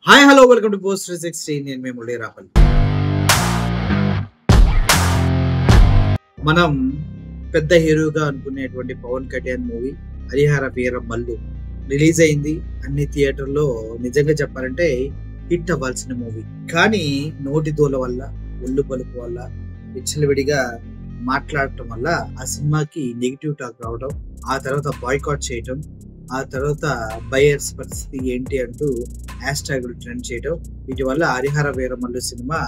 Hi hello welcome to post 360. నేను మీ మురళీ రాపల్. మనం పెద్ద హీరోగా అనుకునేటువంటి పవన్ కళ్యాణ్ మూవీ హరిహర వీర మల్లు రిలీజ్ అయింది. అన్ని థియేటర్లో నిజంగా చెప్పాలంటే హిట్ అవ్వాల్సిన మూవీ. కానీ నోటి దూల వల్ల, ఒళ్ళు పలుపు వల్ల, విచ్చలవిడిగా మాట్లాడటం వల్ల ఆ సినిమాకి నెగిటివ్ టాక్ రావడం, ఆ తర్వాత బాయ్కాట్ చేయటం, ఆ తర్వాత బయర్స్ పరిస్థితి ఏంటి అంటూ హ్యాష్ ట్యాగులు ట్రెండ్ చేయడం, వీటి వల్ల హరిహర వీరమల్లు సినిమా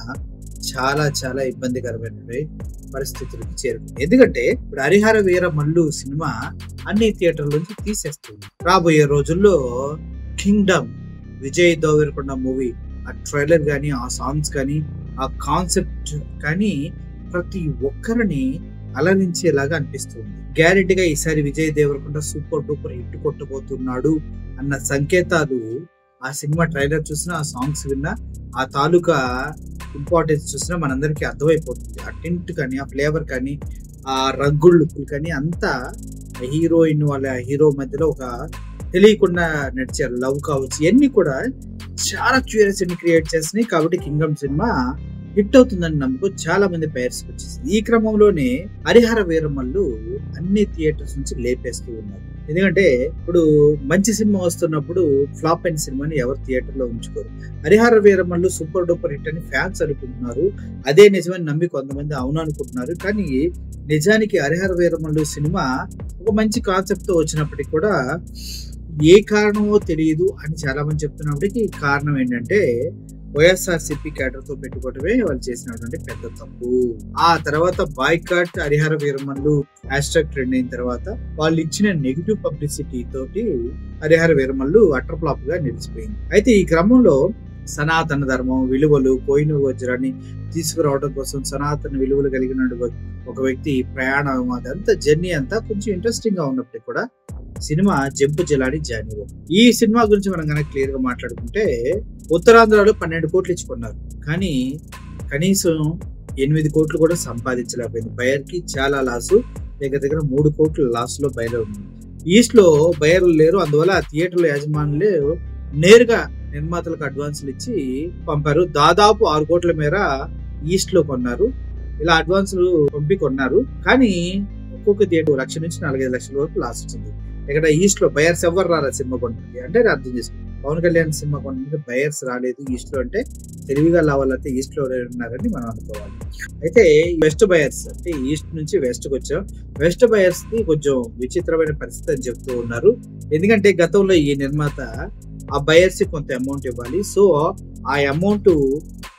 చాలా చాలా ఇబ్బందికరమైన పరిస్థితులకు చేరుకుంది. ఎందుకంటే ఇప్పుడు హరిహర వీరమల్లు సినిమా అన్ని థియేటర్ల నుంచి తీసేస్తుంది. రాబోయే రోజుల్లో కింగ్డమ్ విజయ్ దేవరకొండ మూవీ ఆ ట్రైలర్ కానీ, ఆ సాంగ్స్ కానీ, ఆ కాన్సెప్ట్ కానీ ప్రతి ఒక్కరిని అలరించేలాగా అనిపిస్తుంది. గ్యారెంటీగా ఈసారి Vijay Deverakonda super duper hit కొట్టబోతున్నాడు అన్న సంకేతాలు ఆ సినిమా ట్రైలర్ చూసినా, ఆ సాంగ్స్ విన్నా, ఆ తాలూకా ఇంపార్టెన్స్ చూసినా మనందరికీ అర్థమైపోతుంది. ఆ టింట్ కానీ, ఆ ఫ్లేవర్ కానీ, ఆ రంగుళ్ళు కానీ అంతా హీరోయిన్ వాళ్ళ హీరో మధ్యలో ఒక తెలియకుండా నడిచారు. లవ్ కావచ్చు, ఇవన్నీ కూడా చాలా క్యూరియాసిటీని క్రియేట్ చేస్తున్నాయి. కాబట్టి కింగ్డమ్ సినిమా హిట్ అవుతుందని నమ్మకం చాలా మంది బయర్స్ వచ్చేసింది. ఈ క్రమంలోనే హరిహర వీరమల్లు అన్ని థియేటర్స్ నుంచి లేపేస్తూ ఉన్నారు. ఎందుకంటే ఇప్పుడు మంచి సినిమా వస్తున్నప్పుడు ఫ్లాప్ అయిన సినిమాని ఎవరు థియేటర్ లో ఉంచుకోరు. Harihara Veeramallu super duper hit అని ఫ్యాన్స్ అనుకుంటున్నారు. అదే నిజమని నమ్మి కొంతమంది అవును అనుకుంటున్నారు. కానీ నిజానికి హరిహర వీరమల్లు సినిమా ఒక మంచి కాన్సెప్ట్ తో వచ్చినప్పటికీ కూడా ఏ కారణమో తెలియదు అని చాలా మంది చెప్తున్నప్పటికీ కారణం ఏంటంటే వైఎస్ఆర్సీపీ క్యాడర్ తో పెట్టుకోవటమే వాళ్ళు చేసినటువంటి పెద్ద తప్పు. ఆ తర్వాత boycott Harihara Veeramallu hash tag trend అయిన తర్వాత వాళ్ళు ఇచ్చిన నెగిటివ్ పబ్లిసిటీ తోటి హరిహర వీరమల్లు అటర్ ఫ్లాప్ గా నిలిచిపోయింది. అయితే ఈ క్రమంలో సనాతన ధర్మం విలువలు కోయిన వజ్రాన్ని తీసుకురావడం కోసం సనాతన విలువలు కలిగిన ఒక వ్యక్తి ప్రయాణం, అదంతా జర్నీ అంతా కొంచెం ఇంట్రెస్టింగ్ గా ఉన్నప్పటికీ కూడా సినిమా జంపు జలాడి జానీ. ఈ సినిమా గురించి మనం కనుక క్లియర్ గా మాట్లాడుకుంటే ఉత్తరాంధ్రలో 12 కోట్లు ఇచ్చుకున్నారు, కానీ కనీసం 8 కోట్లు కూడా సంపాదించలేకపోయింది. బయర్ కి చాలా లాసు, దగ్గర 3 కోట్ల లాస్ లో బయర్ ఉంది. ఈస్ట్ లో బయర్లు లేరు, అందువల్ల థియేటర్ల యాజమానులే నేరుగా నిర్మాతలకు అడ్వాన్సులు ఇచ్చి పంపారు. దాదాపు 6 కోట్ల మేర ఈస్ట్ లో కొన్నారు. ఇలా అడ్వాన్సులు పంపి కొన్నారు, కానీ ఒక్కొక్క థియేటర్ 1 లక్ష నుంచి 4-5 లక్షల వరకు లాస్ వచ్చింది. ఇక్కడ ఈస్ట్ లో బయర్స్ ఎవరు రారా సినిమా కొనడానికి అంటే అర్థం చేసుకోండి. పవన్ కళ్యాణ్ సినిమా కొనడానికి బయర్స్ రాలేదు ఈస్ట్ లో అంటే తెలివిగా వాళ్ళైతే ఈస్ట్ లో ఉన్నారని మనం అనుకోవాలి. అయితే వెస్ట్ బయర్స్ అంటే ఈస్ట్ నుంచి వెస్ట్ కి వచ్చాం. వెస్ట్ బయర్స్ కి కొంచెం విచిత్రమైన పరిస్థితి అని చెప్తూ ఉన్నారు. ఎందుకంటే గతంలో ఈ నిర్మాత ఆ బయర్స్ కొంత అమౌంట్ ఇవ్వాలి, సో ఆ అమౌంట్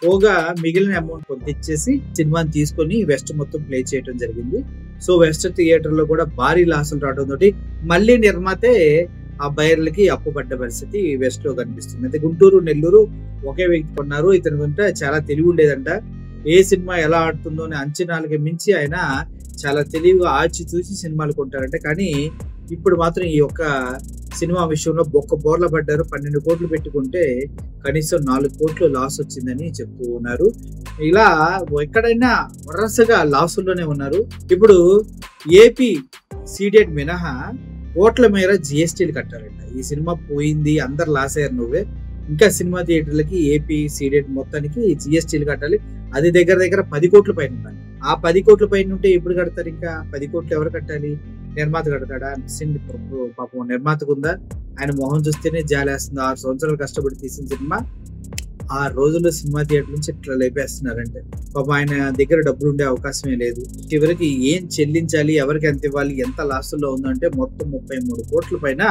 పోగా మిగిలిన అమౌంట్ కొంత ఇచ్చేసి సినిమాని తీసుకొని వెస్ట్ మొత్తం ప్లే చేయడం జరిగింది. సో వెస్ట్ థియేటర్ లో కూడా భారీ లాసులు రావడం తోటి మళ్ళీ నిర్మాతే ఆ బయర్లకి అప్పుపడ్డ పరిస్థితి వెస్ట్ లో కనిపిస్తుంది. అయితే గుంటూరు, నెల్లూరు ఒకే వ్యక్తి కొన్నారు. ఇతని కంటే చాలా తెలివి ఉండేదంట. ఏ సినిమా ఎలా ఆడుతుందో అని అంచనాలకి మించి ఆయన చాలా తెలివిగా ఆచి చూసి సినిమాలు కొంటారంట. కానీ ఇప్పుడు మాత్రం ఈ యొక్క సినిమా విషయంలో బొక్క బోర్ల పడ్డారు. 12 కోట్లు పెట్టుకుంటే కనీసం 4 కోట్లు లాస్ వచ్చిందని చెప్తూ ఉన్నారు. ఇలా ఎక్కడైనా వరుసగా లాసుల్లోనే ఉన్నారు. ఇప్పుడు ఏపీ సీడెడ్ మినహా కోట్ల మేర జిఎస్టీలు కట్టారంట. ఈ సినిమా పోయింది, అందరు లాస్ అయ్యారు, నువ్వే ఇంకా సినిమా థియేటర్లకి ఏపీ సీడెడ్ మొత్తానికి జిఎస్టీలు కట్టాలి. అది దగ్గర 10 కోట్ల పైన ఉండాలి. ఆ 10 కోట్ల పైన ఉంటే ఎప్పుడు కడతారు? ఇంకా 10 కోట్లు ఎవరు కట్టాలి? నిర్మాత కడతాడా? పాపం నిర్మాతకు ఉందా? ఆయన మొహం చూస్తేనే జాలేస్తుంది. 6 సంవత్సరాలు కష్టపడి తీసిన సినిమా 6 రోజుల్లో సినిమా థియేటర్ నుంచి ఇట్లా లేపేస్తున్నారంటే పాపం ఆయన దగ్గర డబ్బులు ఉండే అవకాశమే లేదు. చివరికి ఏం చెల్లించాలి, ఎవరికి ఎంత ఇవ్వాలి, ఎంత లాసుల్లో ఉందంటే మొత్తం 33 కోట్ల పైన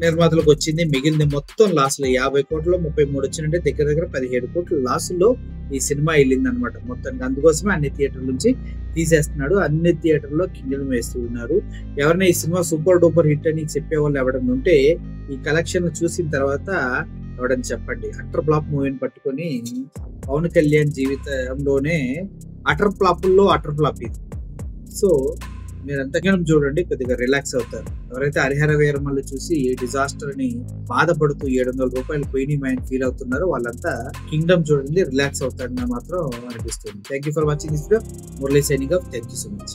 నిర్మాతలకు వచ్చింది. మిగిలింది మొత్తం లాసులు 50 కోట్లు 33 వచ్చినంటే దగ్గర 17 కోట్ల లాసుల్లో ఈ సినిమా వెళ్ళింది అనమాట మొత్తానికి. అందుకోసమే అన్ని థియేటర్ల నుంచి తీసేస్తున్నాడు. అన్ని థియేటర్లో కింజలు వేస్తూ ఉన్నారు. ఎవరైనా ఈ సినిమా సూపర్ డూపర్ హిట్ అని చెప్పేవాళ్ళు ఎవరైనా ఉంటే ఈ కలెక్షన్ చూసిన తర్వాత ఎవడని చెప్పండి. అటర్ ఫ్లాప్ మూవీని పట్టుకొని పవన్ కళ్యాణ్ జీవితంలోనే అటర్ ఫ్లాపుల్లో అటర్ ఫ్లాప్ ఇది. సో మీరు ఎంతగానో చూడండి, కొద్దిగా రిలాక్స్ అవుతారు. ఎవరైతే హరిహర వీరమల్లు చూసి డిజాస్టర్ అని బాధపడుతూ 700 రూపాయలు పోయినాయి ఫీల్ అవుతున్నారో వాళ్ళంతా కింగ్డమ్ చూడండి, రిలాక్స్ అవుతారని మాత్రం అనిపిస్తుంది. Thank you for watching this video. Murali signing off. Thank you so much.